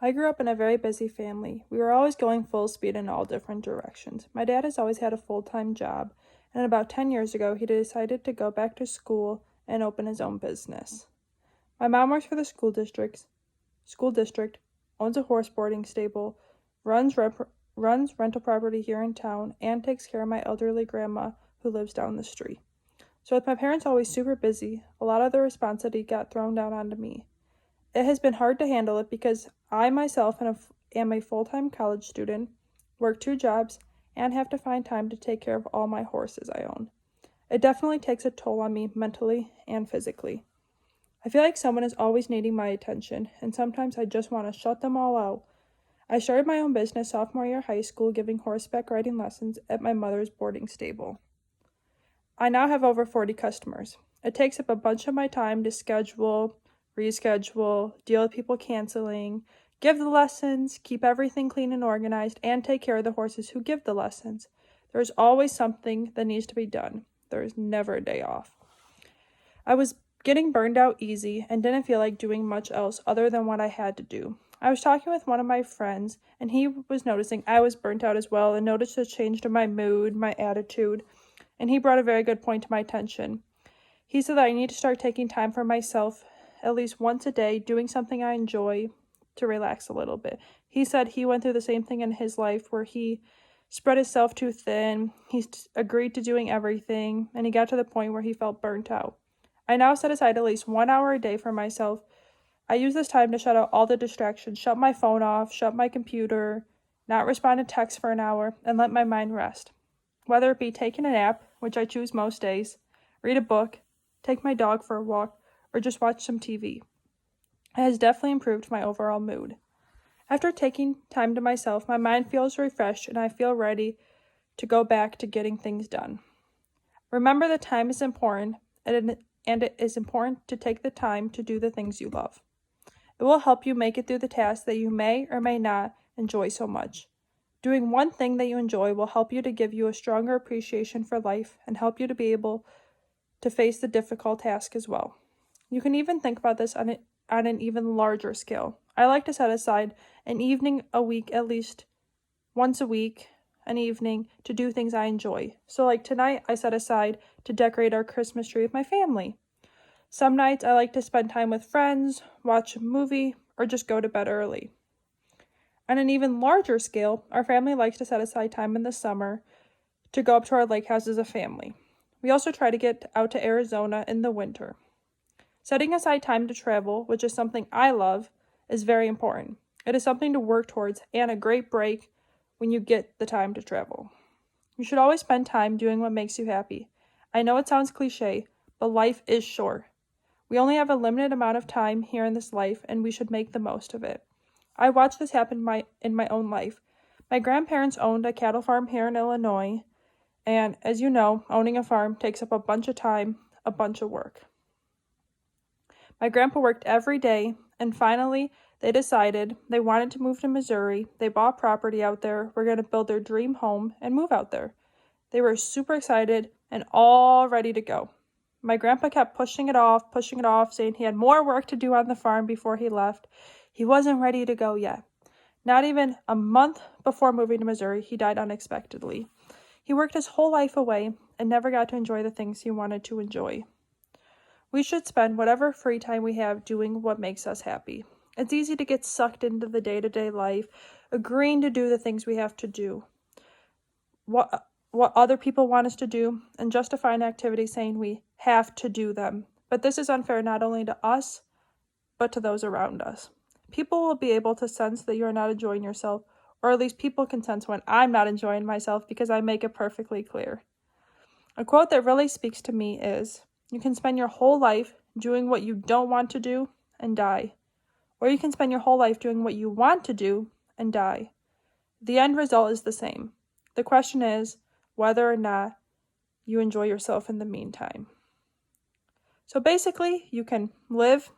I grew up in a very busy family. We were always going full speed in all different directions. My dad has always had a full-time job, and about 10 years ago, he decided to go back to school and open his own business. My mom works for the school district, owns a horse boarding stable, runs rental property here in town, and takes care of my elderly grandma who lives down the street. So with my parents always super busy, a lot of the responsibility got thrown down onto me. It has been hard to handle it because I myself am a full-time college student, work 2 jobs, and have to find time to take care of all my horses I own. It definitely takes a toll on me mentally and physically. I feel like someone is always needing my attention, and sometimes I just want to shut them all out. I started my own business sophomore year of high school, giving horseback riding lessons at my mother's boarding stable. I now have over 40 customers. It takes up a bunch of my time to schedule, reschedule, deal with people canceling, give the lessons, keep everything clean and organized, and take care of the horses who give the lessons. There's always something that needs to be done. There is never a day off. I was getting burned out easy and didn't feel like doing much else other than what I had to do. I was talking with one of my friends, and he was noticing I was burnt out as well and noticed a change to my mood, my attitude, and he brought a very good point to my attention. He said that I need to start taking time for myself at least once a day, doing something I enjoy to relax a little bit. He said he went through the same thing in his life where he spread himself too thin, he agreed to doing everything, and he got to the point where he felt burnt out. I now set aside at least 1 hour a day for myself. I use this time to shut out all the distractions, shut my phone off, shut my computer, not respond to texts for an hour, and let my mind rest. Whether it be taking a nap, which I choose most days, read a book, take my dog for a walk, or just watch some TV. It has definitely improved my overall mood. After taking time to myself, my mind feels refreshed and I feel ready to go back to getting things done. Remember that time is important, and it is important to take the time to do the things you love. It will help you make it through the tasks that you may or may not enjoy so much. Doing one thing that you enjoy will help you to give you a stronger appreciation for life and help you to be able to face the difficult task as well. You can even think about this on an even larger scale. I like to set aside an evening a week, at least once a week, an evening to do things I enjoy. So like tonight, I set aside to decorate our Christmas tree with my family. Some nights I like to spend time with friends, watch a movie, or just go to bed early. On an even larger scale, our family likes to set aside time in the summer to go up to our lake house as a family. We also try to get out to Arizona in the winter. Setting aside time to travel, which is something I love, is very important. It is something to work towards and a great break when you get the time to travel. You should always spend time doing what makes you happy. I know it sounds cliche, but life is short. We only have a limited amount of time here in this life, and we should make the most of it. I watched this happen in my own life. My grandparents owned a cattle farm here in Illinois, and as you know, owning a farm takes up a bunch of time, a bunch of work. My grandpa worked every day, and finally, they decided they wanted to move to Missouri. They bought property out there, were going to build their dream home, and move out there. They were super excited and all ready to go. My grandpa kept pushing it off, saying he had more work to do on the farm before he left. He wasn't ready to go yet. Not even a month before moving to Missouri, he died unexpectedly. He worked his whole life away and never got to enjoy the things he wanted to enjoy. We should spend whatever free time we have doing what makes us happy. It's easy to get sucked into the day-to-day life, agreeing to do the things we have to do, what other people want us to do, and justifying activities saying we have to do them. But this is unfair not only to us, but to those around us. People will be able to sense that you are not enjoying yourself, or at least people can sense when I'm not enjoying myself because I make it perfectly clear. A quote that really speaks to me is, "You can spend your whole life doing what you don't want to do and die. Or you can spend your whole life doing what you want to do and die. The end result is the same. The question is whether or not you enjoy yourself in the meantime." So basically, you can live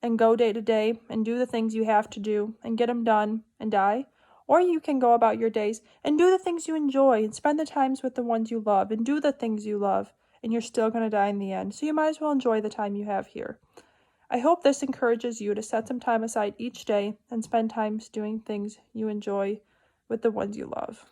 and go day to day and do the things you have to do and get them done and die. Or you can go about your days and do the things you enjoy and spend the times with the ones you love and do the things you love, and you're still going to die in the end. So you might as well enjoy the time you have here. I hope this encourages you to set some time aside each day and spend time doing things you enjoy with the ones you love.